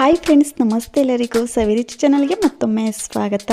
Hi friends, ನಮಸ್ತೆ ಎಲ್ಲರಿಗೂ. ಸವಿರುಚಿ ಚಾನಲ್ಗೆ ಮತ್ತೊಮ್ಮೆ ಸ್ವಾಗತ.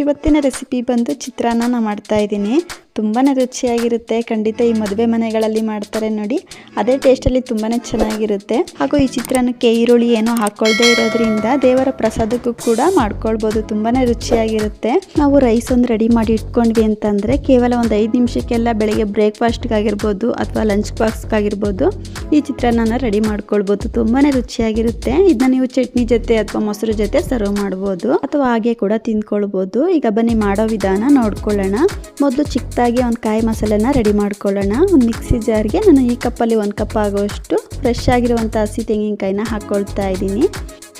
ಇವತ್ತಿನ ರೆಸಿಪಿ ಬಂದು ಚಿತ್ರಾನ್ನ ಮಾಡ್ತಾ ಇದ್ದೀನಿ. ತುಂಬಾ ರುಚಿಯಾಗಿರುತ್ತೆ. ಖಂಡಿತ ಈ ಮದುವೆ ಮನೆಗಳಲ್ಲಿ ಮಾಡ್ತಾರೆ ನೋಡಿ, ಅದೇ ಟೇಸ್ಟಲ್ಲಿ ತುಂಬಾ ಚೆನ್ನಾಗಿರುತ್ತೆ. ಹಾಗೂ ಈ ಚಿತ್ರಾನ್ನಕ್ಕೆ ಈರುಳ್ಳಿ ಏನೋ ಹಾಕ್ಕೊಳ್ದೇ ಇರೋದ್ರಿಂದ ದೇವರ ಪ್ರಸಾದಕ್ಕೂ ಕೂಡ ಮಾಡ್ಕೊಳ್ಬೋದು. ತುಂಬಾ ರುಚಿಯಾಗಿರುತ್ತೆ. ನಾವು ರೈಸ್ ಒಂದು ರೆಡಿ ಮಾಡಿ ಇಟ್ಕೊಂಡ್ವಿ ಅಂತಂದರೆ ಕೇವಲ ಒಂದು 5 ನಿಮಿಷಕ್ಕೆಲ್ಲ ಬೆಳಗ್ಗೆ ಬ್ರೇಕ್ಫಾಸ್ಟ್ಗಾಗಿರ್ಬೋದು ಅಥವಾ ಲಂಚ್ ಬಾಕ್ಸ್ಗಾಗಿರ್ಬೋದು ಈ ಚಿತ್ರಾನ್ನ ರೆಡಿ ಮಾಡ್ಕೊಳ್ಬೋದು. ತುಂಬಾ ರುಚಿಯಾಗಿರುತ್ತೆ. ಇದನ್ನ ನೀವು ಚಟ್ನಿ ಜೊತೆ ಅಥವಾ ಮೊಸರು ಜೊತೆ ಸರ್ವ್ ಮಾಡ್ಬೋದು ಅಥವಾ ಹಾಗೆ ಕೂಡ ತಿಂದ್ಕೊಳ್ಬೋದು. ಈಗ ಬನ್ನಿ ಮಾಡೋ ವಿಧಾನ ನೋಡ್ಕೊಳ್ಳೋಣ. ಮೊದಲು ಚಿಕ್ಕದಾಗಿ ಒಂದು ಕಾಯಿ ಮಸಾಲೆನ ರೆಡಿ ಮಾಡ್ಕೊಳ್ಳೋಣ. ಒಂದು ಮಿಕ್ಸಿ ಜಾರ್ಗೆ ನಾನು ಈ ಕಪ್ಪಲ್ಲಿ 1 ಕಪ್ ಆಗುವಷ್ಟು ಫ್ರೆಶ್ ಆಗಿರುವಂಥ ಹಸಿ ತೆಂಗಿನಕಾಯಿನ ಹಾಕ್ಕೊಳ್ತಾ ಇದ್ದೀನಿ.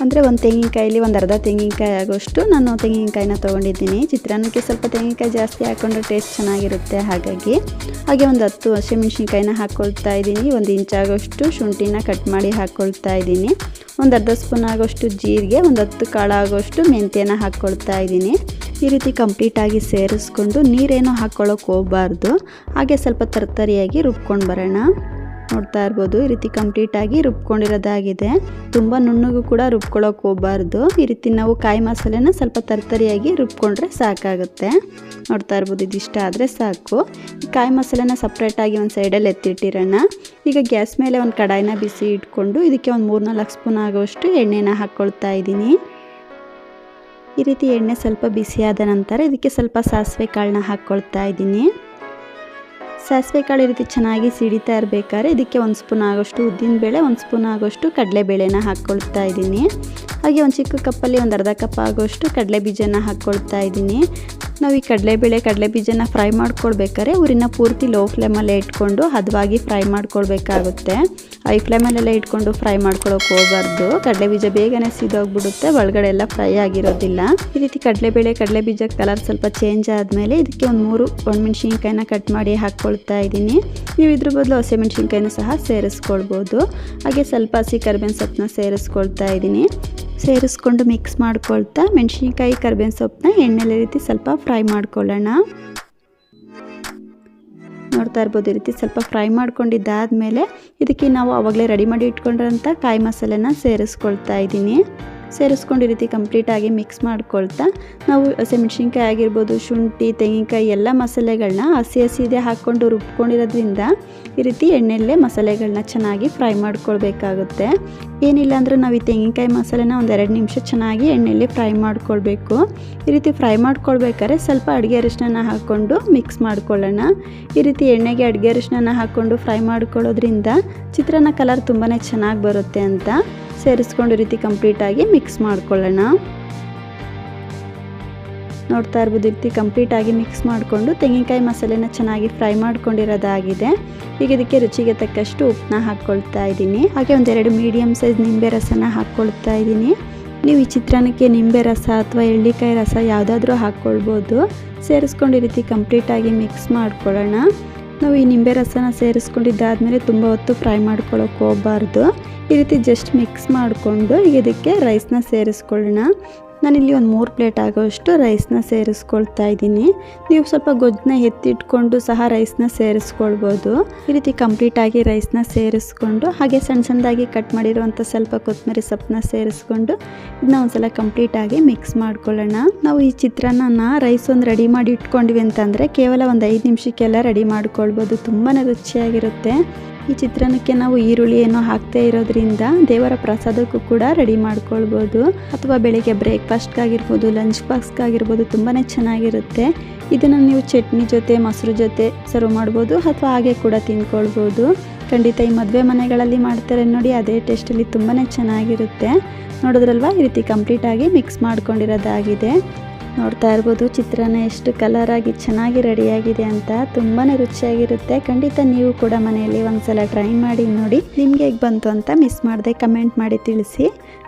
ಅಂದರೆ ಒಂದು ತೆಂಗಿನಕಾಯಲ್ಲಿ ಒಂದು ಅರ್ಧ ತೆಂಗಿನಕಾಯಿ ಆಗೋಷ್ಟು ನಾನು ತೆಂಗಿನಕಾಯಿನ ತೊಗೊಂಡಿದ್ದೀನಿ. ಚಿತ್ರಾನ್ನಕ್ಕೆ ಸ್ವಲ್ಪ ತೆಂಗಿನಕಾಯಿ ಜಾಸ್ತಿ ಹಾಕ್ಕೊಂಡ್ರೆ ಟೇಸ್ಟ್ ಚೆನ್ನಾಗಿರುತ್ತೆ. ಹಾಗೆ ಒಂದು 10 ಹಸಿಮೆಣಸಿನ್ಕಾಯಿನ ಹಾಕ್ಕೊಳ್ತಾ ಇದ್ದೀನಿ. 1 ಇಂಚ್ ಆಗೋಷ್ಟು ಶುಂಠಿನ ಕಟ್ ಮಾಡಿ ಹಾಕ್ಕೊಳ್ತಾ ಇದ್ದೀನಿ. ಒಂದು ಅರ್ಧ ಸ್ಪೂನ್ ಆಗೋಷ್ಟು ಜೀರಿಗೆ, ಒಂದು 10 ಕಾಳು ಆಗೋಷ್ಟು ಮೆಂತ್ಯನ ಹಾಕ್ಕೊಳ್ತಾ ಇದ್ದೀನಿ. ಈ ರೀತಿ ಕಂಪ್ಲೀಟಾಗಿ ಸೇರಿಸ್ಕೊಂಡು ನೀರೇನೋ ಹಾಕ್ಕೊಳ್ಳೋಕೆ ಹೋಗಬಾರ್ದು. ಹಾಗೆ ಸ್ವಲ್ಪ ತರ್ತರಿಯಾಗಿ ರುಬ್ಕೊಂಡು ಬರೋಣ. ನೋಡ್ತಾ ಇರ್ಬೋದು, ಈ ರೀತಿ ಕಂಪ್ಲೀಟಾಗಿ ರುಬ್ಕೊಂಡಿರೋದಾಗಿದೆ. ತುಂಬ ನುಣ್ಣಗೂ ಕೂಡ ರುಬ್ಕೊಳ್ಳೋಕೆ ಹೋಗಬಾರ್ದು. ಈ ರೀತಿ ನಾವು ಕಾಯಿ ಮಸಾಲೆನ ಸ್ವಲ್ಪ ತರ್ತರಿಯಾಗಿ ರುಬ್ಕೊಂಡ್ರೆ ಸಾಕಾಗುತ್ತೆ. ನೋಡ್ತಾ ಇರ್ಬೋದು, ಇದಿಷ್ಟ ಆದರೆ ಸಾಕು. ಕಾಯಿ ಮಸಾಲೆನ ಸಪ್ರೇಟಾಗಿ ಒಂದು ಸೈಡಲ್ಲಿ ಎತ್ತಿಟ್ಟಿರೋಣ. ಈಗ ಗ್ಯಾಸ್ ಮೇಲೆ ಒಂದು ಕಡಾಯಿನ ಬಿಸಿ ಇಟ್ಕೊಂಡು ಇದಕ್ಕೆ ಒಂದು 3-4 ಸ್ಪೂನ್ ಆಗೋಷ್ಟು ಎಣ್ಣೆನ ಹಾಕ್ಕೊಳ್ತಾ ಇದ್ದೀನಿ. ಈ ರೀತಿ ಎಣ್ಣೆ ಸ್ವಲ್ಪ ಬಿಸಿಯಾದ ನಂತರ ಇದಕ್ಕೆ ಸ್ವಲ್ಪ ಸಾಸಿವೆ ಕಾಳನ್ನ ಹಾಕ್ಕೊಳ್ತಾ ಇದ್ದೀನಿ. ಸಾಸಿವೆ ಕಾಳು ಈ ರೀತಿ ಚೆನ್ನಾಗಿ ಸಿಡಿತಾ ಇರಬೇಕಾದ್ರೆ ಇದಕ್ಕೆ 1 ಸ್ಪೂನ್ ಆಗೋಷ್ಟು ಉದ್ದಿನಬೇಳೆ, 1 ಸ್ಪೂನ್ ಆಗೋಷ್ಟು ಕಡಲೆಬೇಳೆನ ಹಾಕ್ಕೊಳ್ತಾ ಇದ್ದೀನಿ. ಹಾಗೆ ಒಂದು ಚಿಕ್ಕ ಕಪ್ಪಲ್ಲಿ ಒಂದು ಅರ್ಧ ಕಪ್ ಆಗೋಷ್ಟು ಕಡಲೆ ಬೀಜನ ಹಾಕ್ಕೊಳ್ತಾ ಇದ್ದೀನಿ. ನಾವು ಈ ಕಡಲೆ ಬೀಜನ ಫ್ರೈ ಮಾಡ್ಕೊಳ್ಬೇಕಾದ್ರೆ ಊರಿನ ಪೂರ್ತಿ ಲೋ ಫ್ಲೇಮಲ್ಲೇ ಇಟ್ಕೊಂಡು ಹದವಾಗಿ ಫ್ರೈ ಮಾಡ್ಕೊಳ್ಬೇಕಾಗುತ್ತೆ. ಹೈ ಫ್ಲೇಮಲ್ಲೆಲ್ಲ ಇಟ್ಕೊಂಡು ಫ್ರೈ ಮಾಡ್ಕೊಳ್ಳೋಕೆ ಹೋಗಬಾರ್ದು. ಕಡಲೆ ಬೀಜ ಬೇಗನೆ ಸಿದೋಗ್ಬಿಡುತ್ತೆ, ಒಳಗಡೆ ಎಲ್ಲ ಫ್ರೈ ಆಗಿರೋದಿಲ್ಲ. ಈ ರೀತಿ ಕಡಲೆ ಬೀಜ ಕಲರ್ ಸ್ವಲ್ಪ ಚೇಂಜ್ ಆದಮೇಲೆ ಇದಕ್ಕೆ ಒಂದು 3 ಒಣಮೆಣಸಿನ್ಕಾಯಿನ ಕಟ್ ಮಾಡಿ ಹಾಕ್ಕೊಳ್ತಾ ಇದ್ದೀನಿ. ನೀವು ಇದ್ರ ಬದಲು ಹಸಿಮೆಣಸಿನ್ಕಾಯಿನೂ ಸಹ ಸೇರಿಸ್ಕೊಳ್ಬೋದು. ಹಾಗೆ ಸ್ವಲ್ಪ ಹಸಿ ಕರಿಬೇವಿನ ಸೊಪ್ಪನ್ನ ಸೇರಿಸ್ಕೊಳ್ತಾ ಇದ್ದೀನಿ. ಸೇರಿಸ್ಕೊಂಡು ಮಿಕ್ಸ್ ಮಾಡ್ಕೊಳ್ತಾ ಮೆಣಸಿನ್ಕಾಯಿ ಕರಿಬೇವಿನ ಸೊಪ್ಪನ್ನ ಎಣ್ಣೆಲಿ ರೀತಿ ಸ್ವಲ್ಪ ಫ್ರೈ ಮಾಡ್ಕೊಳ್ಳೋಣ. ನೋಡ್ತಾ ಇರ್ಬೋದು, ಈ ರೀತಿ ಸ್ವಲ್ಪ ಫ್ರೈ ಮಾಡ್ಕೊಂಡಿದ್ದಾದಮೇಲೆ ಇದಕ್ಕೆ ನಾವು ಆವಾಗಲೇ ರೆಡಿ ಮಾಡಿ ಇಟ್ಕೊಂಡಿರೋಂಥ ಕಾಯಿ ಮಸಾಲೆನ ಸೇರಿಸ್ಕೊಳ್ತಾ ಇದ್ದೀನಿ. ಸೇರಿಸ್ಕೊಂಡು ಈ ರೀತಿ ಕಂಪ್ಲೀಟಾಗಿ ಮಿಕ್ಸ್ ಮಾಡ್ಕೊಳ್ತಾ ನಾವು ಹಸಿಮೆಣಸಿನ್ಕಾಯಿ ಆಗಿರ್ಬೋದು, ಶುಂಠಿ, ತೆಂಗಿನಕಾಯಿ ಎಲ್ಲ ಮಸಾಲೆಗಳನ್ನ ಹಸಿದೇ ಹಾಕ್ಕೊಂಡು ರುಬ್ಕೊಂಡಿರೋದ್ರಿಂದ ಈ ರೀತಿ ಎಣ್ಣೆಯಲ್ಲೇ ಮಸಾಲೆಗಳನ್ನ ಚೆನ್ನಾಗಿ ಫ್ರೈ ಮಾಡ್ಕೊಳ್ಬೇಕಾಗುತ್ತೆ. ಏನಿಲ್ಲ ಅಂದರೂ ನಾವು ಈ ತೆಂಗಿನಕಾಯಿ ಮಸಾಲೆನ ಒಂದು 2 ನಿಮಿಷ ಚೆನ್ನಾಗಿ ಎಣ್ಣೆಯಲ್ಲಿ ಫ್ರೈ ಮಾಡ್ಕೊಳ್ಬೇಕು. ಈ ರೀತಿ ಫ್ರೈ ಮಾಡ್ಕೊಳ್ಬೇಕಾದ್ರೆ ಸ್ವಲ್ಪ ಅಡುಗೆ ಅರಿಶಿನ ಹಾಕ್ಕೊಂಡು ಮಿಕ್ಸ್ ಮಾಡ್ಕೊಳ್ಳೋಣ. ಈ ರೀತಿ ಎಣ್ಣೆಗೆ ಅಡುಗೆ ಅರಿಶಿನ ಹಾಕ್ಕೊಂಡು ಫ್ರೈ ಮಾಡ್ಕೊಳ್ಳೋದ್ರಿಂದ ಚಿತ್ರಾನ್ನ ಕಲರ್ ತುಂಬಾ ಚೆನ್ನಾಗಿ ಬರುತ್ತೆ ಅಂತ ಸೇರಿಸ್ಕೊಂಡು ಈ ರೀತಿ ಕಂಪ್ಲೀಟಾಗಿ ಮಿಕ್ಸ್ ಮಾಡ್ಕೊಳ್ಳೋಣ. ನೋಡ್ತಾ ಇರ್ಬೋದು, ಈ ರೀತಿ ಕಂಪ್ಲೀಟಾಗಿ ಮಿಕ್ಸ್ ಮಾಡಿಕೊಂಡು ತೆಂಗಿನಕಾಯಿ ಮಸಾಲೆನ ಚೆನ್ನಾಗಿ ಫ್ರೈ ಮಾಡ್ಕೊಂಡಿರೋದಾಗಿದೆ. ಈಗ ಇದಕ್ಕೆ ರುಚಿಗೆ ತಕ್ಕಷ್ಟು ಉಪ್ಪನ್ನ ಹಾಕ್ಕೊಳ್ತಾ ಇದ್ದೀನಿ. ಹಾಗೆ ಒಂದು 2 ಮೀಡಿಯಮ್ ಸೈಜ್ ನಿಂಬೆ ರಸನ ಹಾಕ್ಕೊಳ್ತಾ ಇದ್ದೀನಿ. ನೀವು ಈ ಚಿತ್ರಾನ್ನಕ್ಕೆ ನಿಂಬೆ ರಸ ಅಥವಾ ಎಳ್ಳಿಕಾಯಿ ರಸ ಯಾವುದಾದ್ರೂ ಹಾಕ್ಕೊಳ್ಬೋದು. ಸೇರಿಸ್ಕೊಂಡು ಈ ರೀತಿ ಕಂಪ್ಲೀಟಾಗಿ ಮಿಕ್ಸ್ ಮಾಡ್ಕೊಳ್ಳೋಣ. ನಾವು ಈ ನಿಂಬೆ ರಸನ ಸೇರಿಸ್ಕೊಂಡಿದ್ದಾದಮೇಲೆ ತುಂಬ ಹೊತ್ತು ಫ್ರೈ ಮಾಡ್ಕೊಳ್ಳೋಕೆ ಹೋಗಬಾರ್ದು. ಈ ರೀತಿ ಜಸ್ಟ್ ಮಿಕ್ಸ್ ಮಾಡಿಕೊಂಡು ಈಗ ಇದಕ್ಕೆ ರೈಸ್ನ ಸೇರಿಸ್ಕೊಳ್ಳೋಣ. ನಾನಿಲ್ಲಿ ಒಂದು 3 ಪ್ಲೇಟ್ ಆಗೋಷ್ಟು ರೈಸ್ನ ಸೇರಿಸ್ಕೊಳ್ತಾ ಇದ್ದೀನಿ. ನೀವು ಸ್ವಲ್ಪ ಗೊಜ್ಜನ್ನ ಎತ್ತಿಟ್ಕೊಂಡು ಸಹ ರೈಸ್ನ ಸೇರಿಸ್ಕೊಳ್ಬೋದು. ಈ ರೀತಿ ಕಂಪ್ಲೀಟಾಗಿ ರೈಸ್ನ ಸೇರಿಸ್ಕೊಂಡು ಹಾಗೆ ಸಣ್ಣದಾಗಿ ಕಟ್ ಮಾಡಿರುವಂಥ ಸ್ವಲ್ಪ ಕೊತ್ತಂಬರಿ ಸೊಪ್ಪನ್ನ ಸೇರಿಸ್ಕೊಂಡು ಇದನ್ನ ಒಂದ್ಸಲ ಕಂಪ್ಲೀಟಾಗಿ ಮಿಕ್ಸ್ ಮಾಡ್ಕೊಳ್ಳೋಣ. ನಾವು ಈ ಚಿತ್ರಾನ್ನ ರೈಸ್ ಒಂದು ರೆಡಿ ಮಾಡಿ ಇಟ್ಕೊಂಡ್ವಿ ಅಂತಂದರೆ ಕೇವಲ ಒಂದು 5 ನಿಮಿಷಕ್ಕೆಲ್ಲ ರೆಡಿ ಮಾಡ್ಕೊಳ್ಬೋದು. ತುಂಬಾ ರುಚಿಯಾಗಿರುತ್ತೆ. ಈ ಚಿತ್ರಾನ್ನಕ್ಕೆ ನಾವು ಈರುಳ್ಳಿ ಏನೋ ಹಾಕ್ತಾ ಇರೋದ್ರಿಂದ ದೇವರ ಪ್ರಸಾದಕ್ಕೂ ಕೂಡ ರೆಡಿ ಮಾಡ್ಕೊಳ್ಬೋದು. ಅಥವಾ ಬೆಳಿಗ್ಗೆ ಬ್ರೇಕ್ಫಾಸ್ಟ್ಗಾಗಿರ್ಬೋದು, ಲಂಚ್ ಬಾಕ್ಸ್ಗಾಗಿರ್ಬೋದು ತುಂಬಾ ಚೆನ್ನಾಗಿರುತ್ತೆ. ಇದನ್ನು ನೀವು ಚಟ್ನಿ ಜೊತೆ, ಮೊಸರು ಜೊತೆ ಸರ್ವ್ ಮಾಡ್ಬೋದು ಅಥವಾ ಹಾಗೆ ಕೂಡ ತಿಂದ್ಕೊಳ್ಬೋದು. ಖಂಡಿತ ಈ ಮದುವೆ ಮನೆಗಳಲ್ಲಿ ಮಾಡ್ತಾರೆ ನೋಡಿ, ಅದೇ ಟೇಸ್ಟಲ್ಲಿ ತುಂಬಾ ಚೆನ್ನಾಗಿರುತ್ತೆ. ನೋಡಿದ್ರಲ್ವ, ಈ ರೀತಿ ಕಂಪ್ಲೀಟಾಗಿ ಮಿಕ್ಸ್ ಮಾಡ್ಕೊಂಡಿರೋದಾಗಿದೆ. ನೋಡ್ತಾ ಇರ್ಬೋದು, ಚಿತ್ರಾನ್ನ ಎಷ್ಟು ಕಲರಾಗಿ ಚೆನ್ನಾಗಿ ರೆಡಿಯಾಗಿದೆ ಅಂತ. ತುಂಬಾ ರುಚಿಯಾಗಿರುತ್ತೆ. ಖಂಡಿತ ನೀವು ಕೂಡ ಮನೆಯಲ್ಲಿ ಒಂದ್ಸಲ ಟ್ರೈ ಮಾಡಿ ನೋಡಿ. ನಿಮಗೆ ಹೇಗೆ ಬಂತು ಅಂತ ಮಿಸ್ ಮಾಡದೆ ಕಮೆಂಟ್ ಮಾಡಿ ತಿಳಿಸಿ.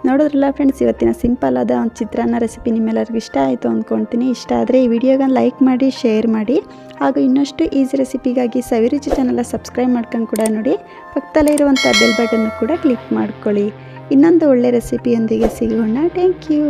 ನೋಡಿದ್ರಲ್ಲ ಫ್ರೆಂಡ್ಸ್, ಇವತ್ತಿನ ಸಿಂಪಲ್ ಆದ ಒಂದು ಚಿತ್ರಾನ್ನ ರೆಸಿಪಿ ನಿಮ್ಮೆಲ್ಲರಿಗೂ ಇಷ್ಟ ಆಯಿತು ಅಂದ್ಕೊಳ್ತೀನಿ. ಇಷ್ಟ ಆದರೆ ಈ ವಿಡಿಯೋಗೆ ಲೈಕ್ ಮಾಡಿ, ಶೇರ್ ಮಾಡಿ. ಹಾಗೂ ಇನ್ನಷ್ಟು ಈಸಿ ರೆಸಿಪಿಗಾಗಿ ಸವಿರುಚಿ ಚಾನಲ್ನ ಸಬ್ಸ್ಕ್ರೈಬ್ ಮಾಡ್ಕೊಂಡು ಕೂಡ ನೋಡಿ. ಪಕ್ಕದಲ್ಲೇ ಇರುವಂಥ ಬೆಲ್ ಬಟನ್ನು ಕೂಡ ಕ್ಲಿಕ್ ಮಾಡ್ಕೊಳ್ಳಿ. ಇನ್ನೊಂದು ಒಳ್ಳೆ ರೆಸಿಪಿಯೊಂದಿಗೆ ಸಿಗೋಣ. Thank you.